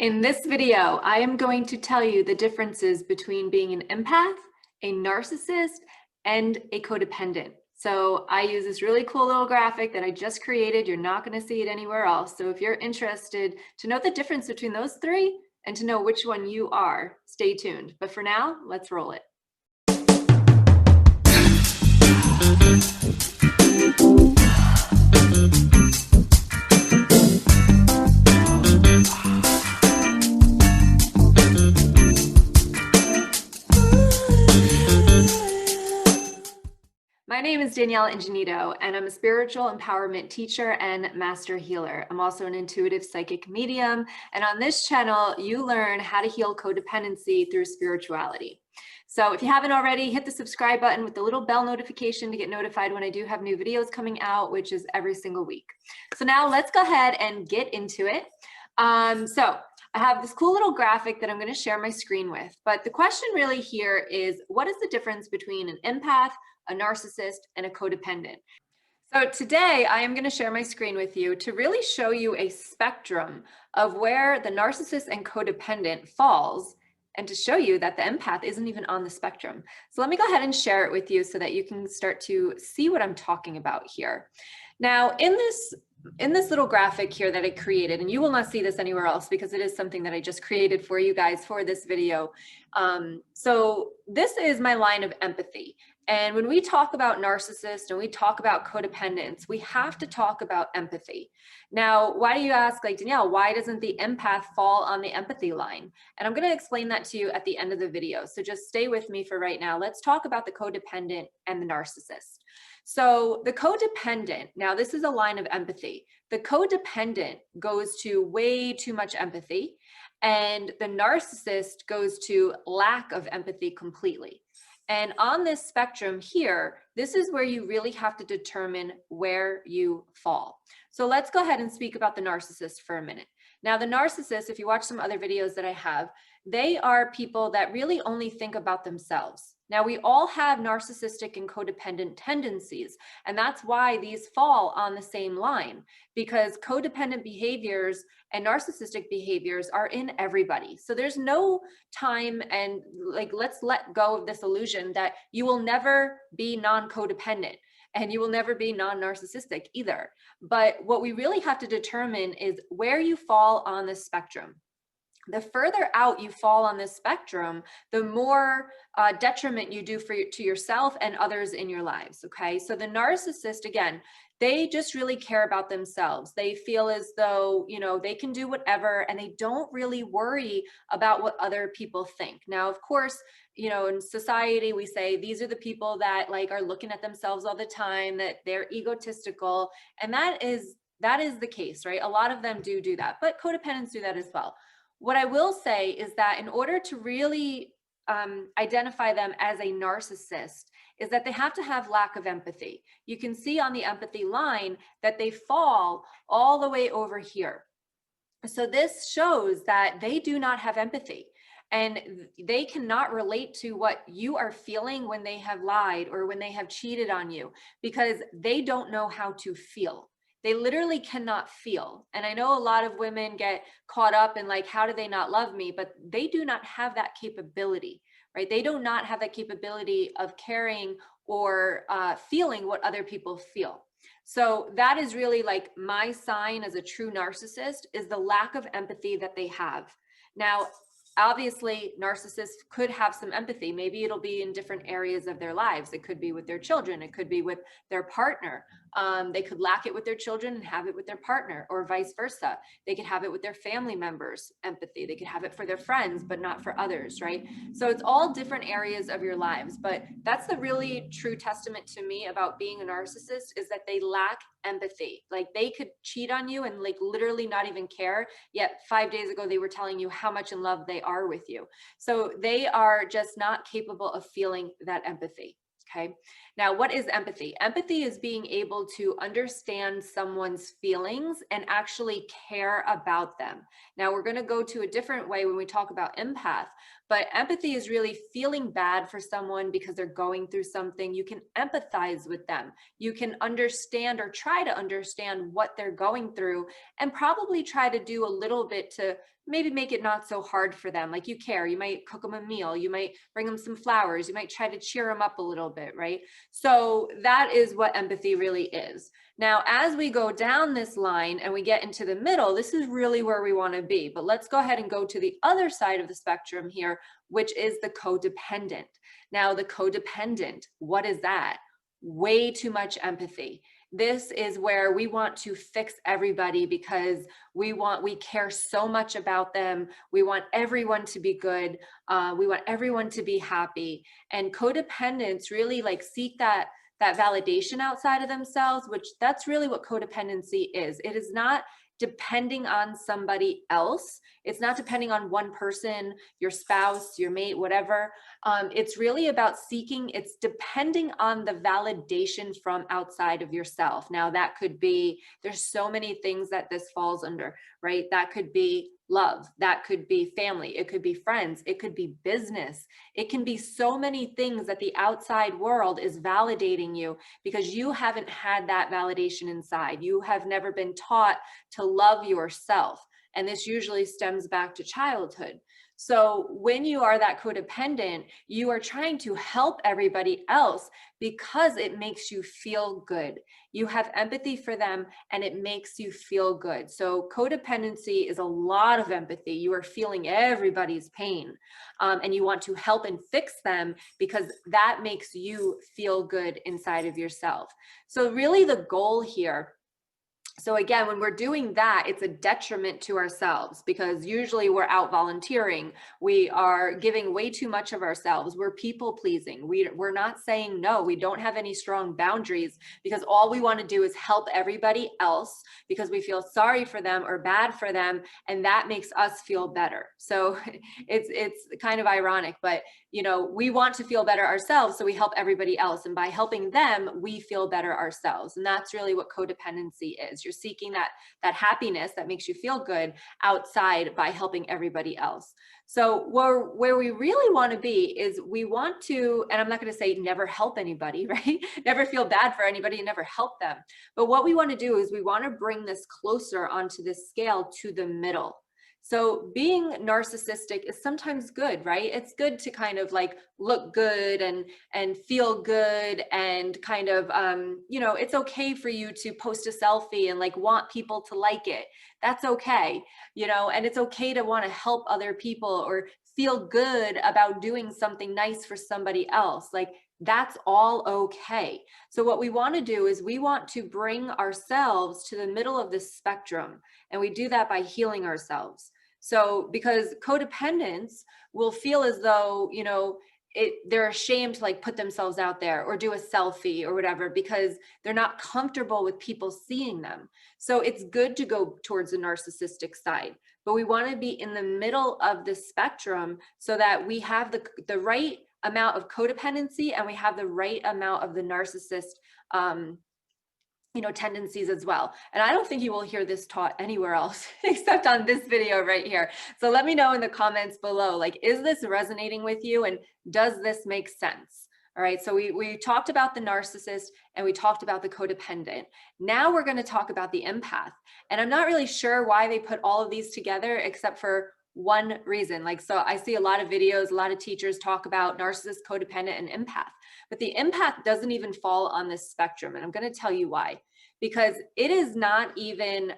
In this video, I am going to tell you the differences between being an empath, a narcissist, and a codependent. So I use this really cool little graphic that I just created. You're not going to see it anywhere else. So if you're interested to know the difference between those three and to know which one you are, stay tuned. But for now, let's roll it. My name is Danielle Ingenito, and I'm a spiritual empowerment teacher and master healer. I'm also an intuitive psychic medium, and on this channel, you learn how to heal codependency through spirituality. So if you haven't already, hit the subscribe button with the little bell notification to get notified when I do have new videos coming out, which is every single week. So now let's go ahead and get into it. So I have this cool little graphic that I'm going to share my screen with, but the question really here is, what is the difference between an empath, a narcissist, and a codependent? So today I am going to share my screen with you to really show you a spectrum of where the narcissist and codependent falls, and to show you that the empath isn't even on the spectrum. So let me go ahead and share it with you so that you can start to see what I'm talking about here. Now, in this little graphic here that I created, and you will not see this anywhere else because it is something that I just created for you guys for this video. So this is my line of empathy. And when we talk about narcissists and we talk about codependence, we have to talk about empathy. Now, why do you ask, like, Danielle, why doesn't the empath fall on the empathy line? And I'm going to explain that to you at the end of the video. So just stay with me for right now. Let's talk about the codependent and the narcissist. So the codependent, now this is a line of empathy. The codependent goes to way too much empathy, and the narcissist goes to lack of empathy completely. And on this spectrum here, this is where you really have to determine where you fall. So let's go ahead and speak about the narcissist for a minute. Now, the narcissist, if you watch some other videos that I have, they are people that really only think about themselves. Now, we all have narcissistic and codependent tendencies, and that's why these fall on the same line, because codependent behaviors and narcissistic behaviors are in everybody. So there's no time, and let's let go of this illusion that you will never be non-codependent and you will never be non-narcissistic either. But what we really have to determine is where you fall on the spectrum. The further out you fall on this spectrum, the more detriment you do to yourself and others in your lives, okay? So the narcissist, again, they just really care about themselves. They feel as though, you know, they can do whatever, and they don't really worry about what other people think. Now, of course, you know, in society, we say these are the people that are looking at themselves all the time, that they're egotistical, and that is the case, right? A lot of them do that, but codependents do that as well. What I will say is that in order to really identify them as a narcissist is that they have to have lack of empathy. You can see on the empathy line that they fall all the way over here. So this shows that they do not have empathy, and they cannot relate to what you are feeling when they have lied or when they have cheated on you, because they don't know how to feel. They literally cannot feel. And I know a lot of women get caught up in how do they not love me? But they do not have that capability, right? They do not have that capability of caring or feeling what other people feel. So that is really my sign as a true narcissist, is the lack of empathy that they have. Now, obviously, narcissists could have some empathy. Maybe it'll be in different areas of their lives. It could be with their children. It could be with their partner. They could lack it with their children and have it with their partner, or vice versa. They could have it with their family members, empathy. They could have it for their friends, but not for others, right? So it's all different areas of your lives. But that's the really true testament to me about being a narcissist, is that they lack empathy. They could cheat on you and literally not even care, yet 5 days ago they were telling you how much in love they are with you. So they are just not capable of feeling that empathy. Okay. Now, what is empathy? Empathy is being able to understand someone's feelings and actually care about them. Now, we're going to go to a different way when we talk about empath, but empathy is really feeling bad for someone because they're going through something. You can empathize with them. You can understand, or try to understand, what they're going through, and probably try to do a little bit to maybe make it not so hard for them. Like you care, you might cook them a meal, you might bring them some flowers, you might try to cheer them up a little bit, right? So that is what empathy really is. Now, as we go down this line and we get into the middle, this is really where we want to be. But let's go ahead and go to the other side of the spectrum here, which is the codependent. Now, the codependent, what is that? Way too much empathy. This is where we want to fix everybody because we care so much about them. We want everyone to be good. We want everyone to be happy. And codependents really like seek that validation outside of themselves, which that's really what codependency is. It is not depending on somebody else. It's not depending on one person, your spouse, your mate, whatever. It's really about it's depending on the validation from outside of yourself. Now that could be, there's so many things that this falls under, right? That could be love, that could be family, it could be friends, it could be business. It can be so many things that the outside world is validating you because you haven't had that validation inside. You have never been taught to love yourself. And this usually stems back to childhood. So when you are that codependent, you are trying to help everybody else because it makes you feel good. You have empathy for them and it makes you feel good. So codependency is a lot of empathy. You are feeling everybody's pain and you want to help and fix them because that makes you feel good inside of yourself. So really the goal here, so again, when we're doing that, it's a detriment to ourselves because usually we're out volunteering. We are giving way too much of ourselves. We're people pleasing. We're not saying no. We don't have any strong boundaries because all we want to do is help everybody else because we feel sorry for them or bad for them. And that makes us feel better. So it's kind of ironic, but you know, we want to feel better ourselves. So we help everybody else. And by helping them, we feel better ourselves. And that's really what codependency is. You're seeking that happiness that makes you feel good outside by helping everybody else. So where we really want to be is we want to, and I'm not going to say never help anybody, right? Never feel bad for anybody and never help them. But what we want to do is we want to bring this closer onto this scale to the middle. So being narcissistic is sometimes good, right? It's good to kind of like look good and feel good and kind of, you know, it's okay for you to post a selfie and like want people to like it. That's okay, you know, and it's okay to want to help other people or feel good about doing something nice for somebody else. Like that's all okay. So what we want to do is we want to bring ourselves to the middle of this spectrum. And we do that by healing ourselves. So because codependents will feel as though, you know, they're ashamed to like put themselves out there or do a selfie or whatever because they're not comfortable with people seeing them. So it's good to go towards the narcissistic side, but we want to be in the middle of the spectrum so that we have the right amount of codependency and we have the right amount of the narcissist you know, tendencies as well. And I don't think you will hear this taught anywhere else except on this video right here. So let me know in the comments below, like, is this resonating with you and does this make sense? All right, so we talked about the narcissist and we talked about the codependent. Now we're going to talk about the empath. And I'm not really sure why they put all of these together except for one reason. Like, so I see a lot of videos, a lot of teachers talk about narcissist, codependent, and empath, but the empath doesn't even fall on this spectrum. And I'm going to tell you why, because it is not even,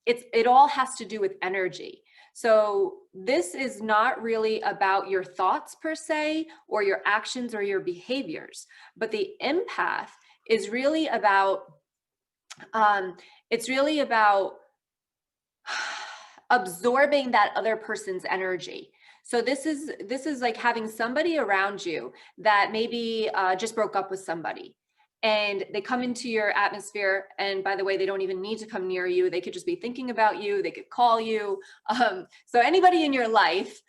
it all has to do with energy. So this is not really about your thoughts per se, or your actions or your behaviors, but the empath is really about, it's really about absorbing that other person's energy. So this is like having somebody around you that maybe just broke up with somebody and they come into your atmosphere. And by the way, they don't even need to come near you. They could just be thinking about you. They could call you. So anybody in your life,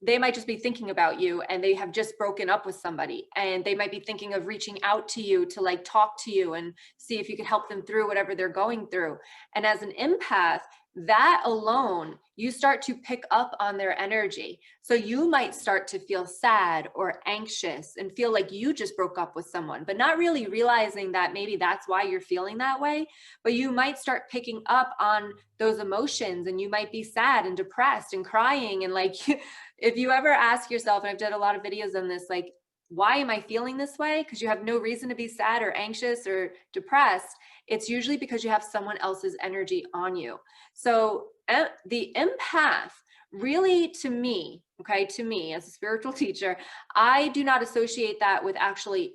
they might just be thinking about you and they have just broken up with somebody and they might be thinking of reaching out to you to like talk to you and see if you could help them through whatever they're going through. And as an empath, that alone, you start to pick up on their energy. So you might start to feel sad or anxious and feel like you just broke up with someone, but not really realizing that maybe that's why you're feeling that way. But you might start picking up on those emotions, and you might be sad and depressed and crying. And like, if you ever ask yourself, and I've done a lot of videos on this, like, why am I feeling this way? Because you have no reason to be sad or anxious or depressed. It's usually because you have someone else's energy on you. So the empath, really, to me, okay, to me as a spiritual teacher, I do not associate that with actually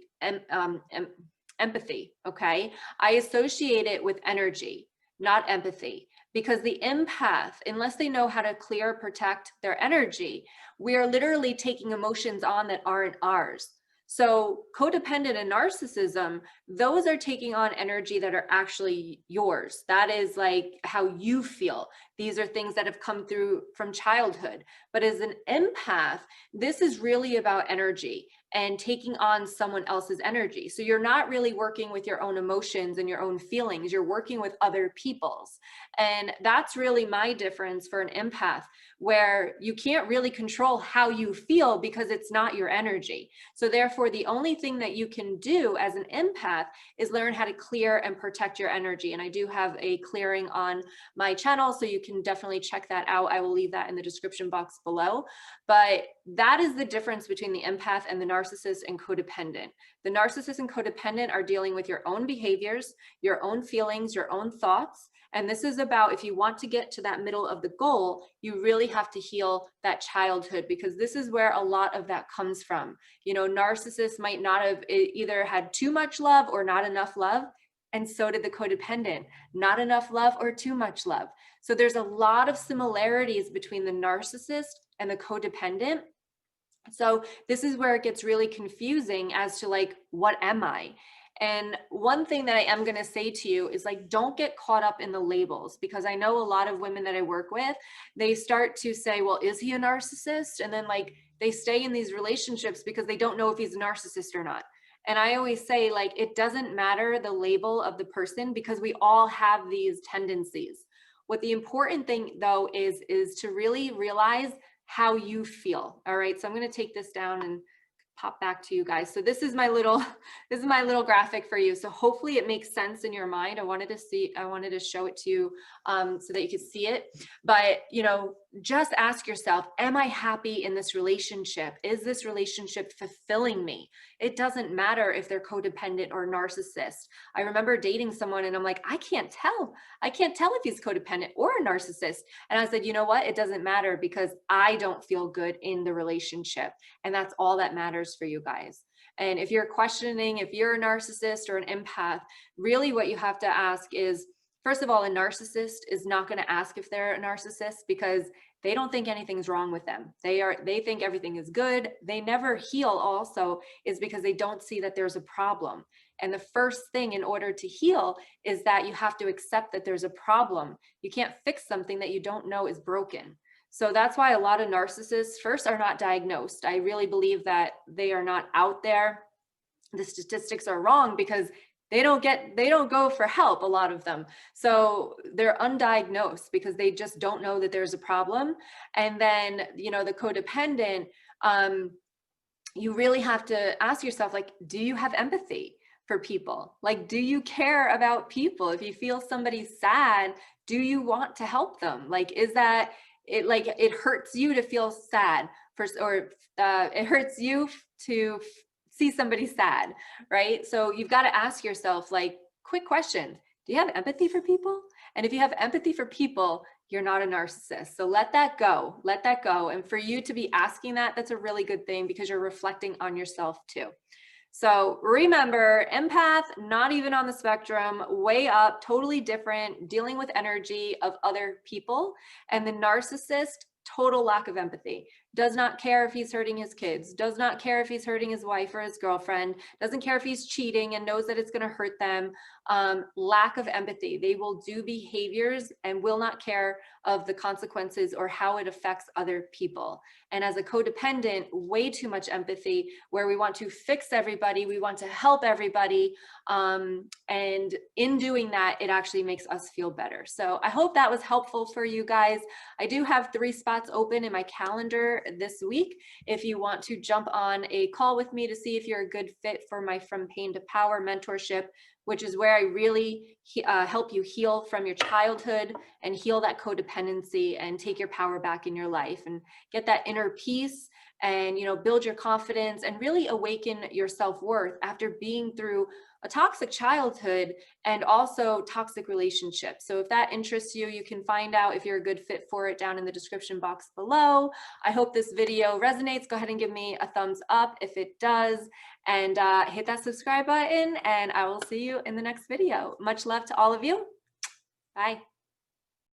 empathy, okay? I associate it with energy, not empathy, because the empath, unless they know how to clear, protect their energy, we are literally taking emotions on that aren't ours. So codependent and narcissism, those are taking on energy that are actually yours. That is like how you feel. These are things that have come through from childhood. But as an empath, this is really about energy and taking on someone else's energy. So you're not really working with your own emotions and your own feelings. You're working with other people's. And that's really my difference for an empath, where you can't really control how you feel because it's not your energy. So therefore, the only thing that you can do as an empath is learn how to clear and protect your energy. And I do have a clearing on my channel, so you can definitely check that out. I will leave that in the description box below. But that is the difference between the empath and the narcissist and codependent. The narcissist and codependent are dealing with your own behaviors, your own feelings, your own thoughts. And this is about, if you want to get to that middle of the goal, you really have to heal that childhood, because this is where a lot of that comes from. You know, narcissists might not have either had too much love or not enough love. And so did the codependent, not enough love or too much love. So there's a lot of similarities between the narcissist and the codependent. So this is where it gets really confusing as to like, what am I? And one thing that I am going to say to you is, like, don't get caught up in the labels, because I know a lot of women that I work with, they start to say, well, is he a narcissist? And then like they stay in these relationships because they don't know if he's a narcissist or not. And I always say, like, it doesn't matter the label of the person, because we all have these tendencies. What the important thing though is to really realize how you feel. All right. So I'm going to take this down and pop back to you guys. So this is my little graphic for you. So hopefully it makes sense in your mind. I wanted to show it to you so that you could see it. But, you know, just ask yourself, am I happy in this relationship? Is this relationship fulfilling me? It doesn't matter if they're codependent or narcissist. I remember dating someone and I'm like, I can't tell if he's codependent or a narcissist. And I said, you know what? It doesn't matter, because I don't feel good in the relationship. And that's all that matters for you guys. And if you're questioning if you're a narcissist or an empath, really what you have to ask is, first of all, a narcissist is not going to ask if they're a narcissist, because they don't think anything's wrong with them. They think everything is good. They never heal also is because they don't see that there's a problem. And the first thing in order to heal is that you have to accept that there's a problem. You can't fix something that you don't know is broken. So that's why a lot of narcissists first are not diagnosed. I really believe that they are not out there. The statistics are wrong because they don't go for help, a lot of them. So they're undiagnosed because they just don't know that there's a problem. And then, you know, the codependent, you really have to ask yourself, like, do you have empathy for people? Like, do you care about people? If you feel somebody's sad, do you want to help them? Like, is that it? Like, it hurts you to feel sad or it hurts you to see somebody sad, right? So you've got to ask yourself, like, quick question, do you have empathy for people? And if you have empathy for people, you're not a narcissist. So let that go. Let that go. And for you to be asking that, that's a really good thing, because you're reflecting on yourself too. So remember, empath, not even on the spectrum, way up, totally different, dealing with energy of other people. And the narcissist, total lack of empathy. does not care if he's hurting his kids, does not care if he's hurting his wife or his girlfriend, doesn't care if he's cheating and knows that it's going to hurt them. Lack of empathy. They will do behaviors and will not care of the consequences or how it affects other people. And as a codependent, way too much empathy, where we want to fix everybody, we want to help everybody. And in doing that, it actually makes us feel better. So I hope that was helpful for you guys. I do have 3 spots open in my calendar this week. If you want to jump on a call with me to see if you're a good fit for my From Pain to Power mentorship, which is where I really help you heal from your childhood and heal that codependency and take your power back in your life and get that inner peace and, you know, build your confidence and really awaken your self-worth after being through a toxic childhood and also toxic relationships. So if that interests you, you can find out if you're a good fit for it down in the description box below. I hope this video resonates. Go ahead and give me a thumbs up if it does, and hit that subscribe button, and I will see you in the next video. Much love to all of you. Bye.